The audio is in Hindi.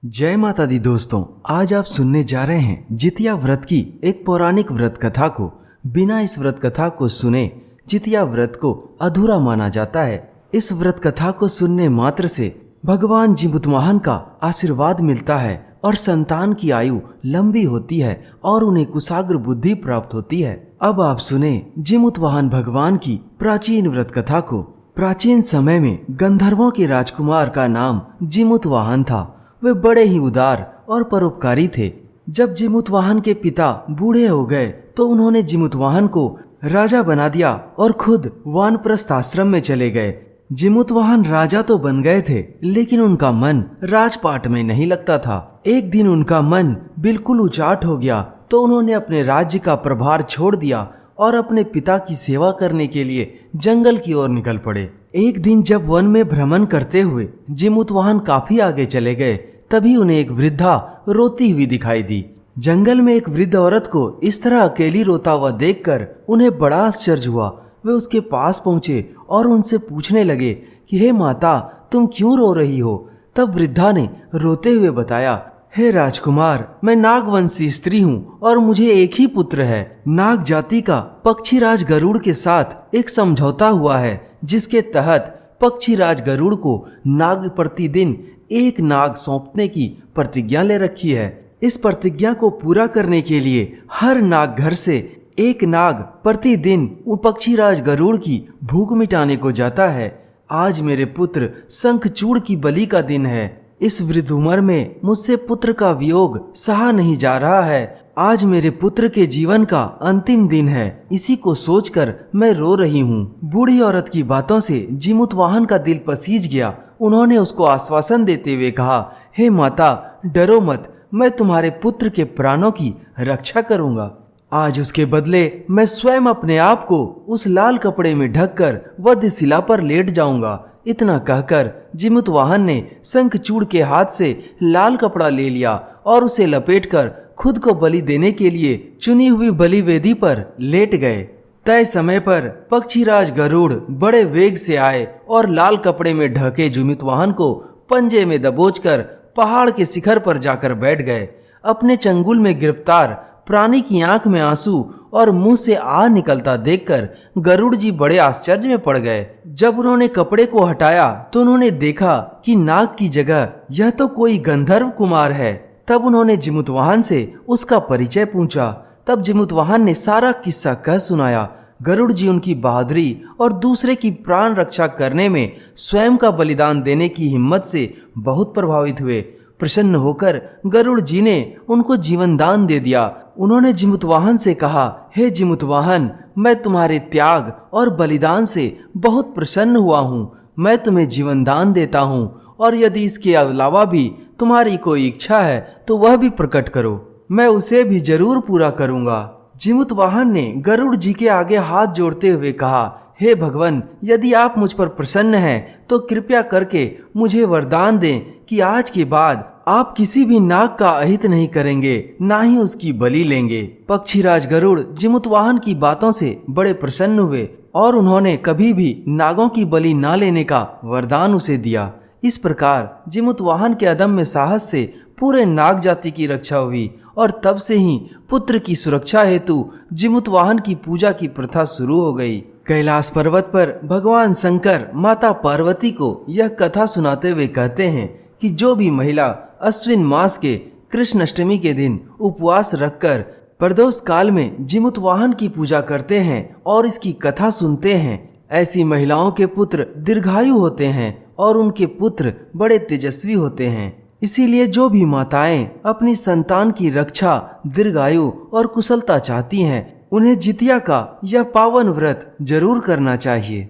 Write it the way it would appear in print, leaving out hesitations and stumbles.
जय माता दी दोस्तों, आज आप सुनने जा रहे हैं जितिया व्रत की एक पौराणिक व्रत कथा को। बिना इस व्रत कथा को सुने जितिया व्रत को अधूरा माना जाता है। इस व्रत कथा को सुनने मात्र से भगवान जिमुतवाहन का आशीर्वाद मिलता है और संतान की आयु लंबी होती है और उन्हें कुशाग्र बुद्धि प्राप्त होती है। अब आप सुने जिमुतवाहन भगवान की प्राचीन व्रत कथा को। प्राचीन समय में गंधर्वों के राजकुमार का नाम जिमुतवाहन था। वे बड़े ही उदार और परोपकारी थे। जब जिमुतवाहन के पिता बूढ़े हो गए तो उन्होंने जिमुतवाहन को राजा बना दिया और खुद वानप्रस्थ आश्रम में चले गए। जिमुतवाहन राजा तो बन गए थे, लेकिन उनका मन राजपाट में नहीं लगता था। एक दिन उनका मन बिल्कुल उचाट हो गया तो उन्होंने अपने राज्य का प्रभार छोड़ दिया और अपने पिता की सेवा करने के लिए जंगल की ओर निकल पड़े। एक दिन जब वन में भ्रमण करते हुए जिमुतवाहन काफी आगे चले गए, तभी उन्हें एक वृद्धा रोती हुई दिखाई दी। जंगल में एक वृद्ध औरत को इस तरह अकेली रोता हुआ देखकर उन्हें बड़ा आश्चर्य हुआ। वे उसके पास पहुंचे और उनसे पूछने लगे कि हे माता, तुम क्यों रो रही हो? तब वृद्धा ने रोते हुए बताया, हे राजकुमार, मैं नागवंशी स्त्री हूँ और मुझे एक ही पुत्र है। नाग जाति का पक्षीराज गरुड़ के साथ एक समझौता हुआ है, जिसके तहत पक्षीराज गरुड़ को नाग प्रतिदिन एक नाग सौंपने की प्रतिज्ञा ले रखी है। इस प्रतिज्ञा को पूरा करने के लिए हर नाग घर से एक नाग प्रतिदिन पक्षीराज गरुड़ की भूख मिटाने को जाता है। आज मेरे पुत्र शंखचूड़ की बलि का दिन है। इस वृद्ध उम्र में मुझसे पुत्र का वियोग सहा नहीं जा रहा है। आज मेरे पुत्र के जीवन का अंतिम दिन है। इसी को सोचकर मैं रो रही हूँ। बूढ़ी औरत की बातों से जिमुतवाहन का दिल पसीज गया। उन्होंने उसको आश्वासन देते हुए कहा, हे माता, डरो मत, मैं तुम्हारे पुत्र के प्राणों की रक्षा करूंगा। आज उसके बदले मैं स्वयं अपने आप को उस लाल कपड़े में ढककर वधशिला पर लेट जाऊंगा। इतना कहकर जिमुतवाहन ने शंखचूड़ के हाथ से लाल कपड़ा ले लिया और उसे लपेटकर खुद को बलि देने के लिए चुनी हुई बलि वेदी पर लेट गए। तय समय पर पक्षीराज गरुड़ बड़े वेग से आए और लाल कपड़े में ढके जिमुतवाहन को पंजे में दबोचकर पहाड़ के शिखर पर जाकर बैठ गए। अपने चंगुल में गिरफ्तार प्राणी की आंख में आंसू और मुंह से आह निकलता देखकर गरुड़ जी बड़े आश्चर्य में पड़ गए। जब उन्होंने कपड़े को हटाया तो उन्होंने देखा कि नाग की जगह यह तो कोई गंधर्व कुमार है। तब उन्होंने जिमुतवाहन से उसका परिचय पूछा। तब जिमुतवाहन ने सारा किस्सा कह सुनाया। गरुड़ जी उनकी बहादुरी और दूसरे की प्राण रक्षा करने में स्वयं का बलिदान देने की हिम्मत से बहुत प्रभावित हुए। प्रसन्न होकर गरुड़ जी ने उनको जीवन दान दे दिया। उन्होंने जिमुतवाहन से कहा, हे जिमुतवाहन, मैं तुम्हारे त्याग और बलिदान से बहुत प्रसन्न हुआ हूँ। मैं तुम्हें जीवन दान देता हूँ और यदि इसके अलावा भी तुम्हारी कोई इच्छा है तो वह भी प्रकट करो, मैं उसे भी जरूर पूरा करूँगा। जिमुतवाहन ने गरुड़ जी के आगे हाथ जोड़ते हुए कहा, हे भगवान, यदि आप मुझ पर प्रसन्न हैं तो कृपया करके मुझे वरदान दें कि आज के बाद आप किसी भी नाग का अहित नहीं करेंगे, ना ही उसकी बलि लेंगे। पक्षीराज गरुड़ जिमुतवाहन की बातों से बड़े प्रसन्न हुए और उन्होंने कभी भी नागों की बलि ना लेने का वरदान उसे दिया। इस प्रकार जिमुतवाहन के अदम्य साहस से पूरे नाग जाति की रक्षा हुई और तब से ही पुत्र की सुरक्षा हेतु जिमुतवाहन की पूजा की प्रथा शुरू हो गई। कैलाश पर्वत पर भगवान शंकर माता पार्वती को यह कथा सुनाते हुए कहते हैं कि जो भी महिला अश्विन मास के कृष्ण अष्टमी के दिन उपवास रखकर प्रदोष काल में जिमुतवाहन की पूजा करते हैं और इसकी कथा सुनते हैं, ऐसी महिलाओं के पुत्र दीर्घायु होते हैं और उनके पुत्र बड़े तेजस्वी होते हैं। इसीलिए जो भी माताएं अपनी संतान की रक्षा, दीर्घायु और कुशलता चाहती हैं, उन्हें जितिया का यह पावन व्रत जरूर करना चाहिए।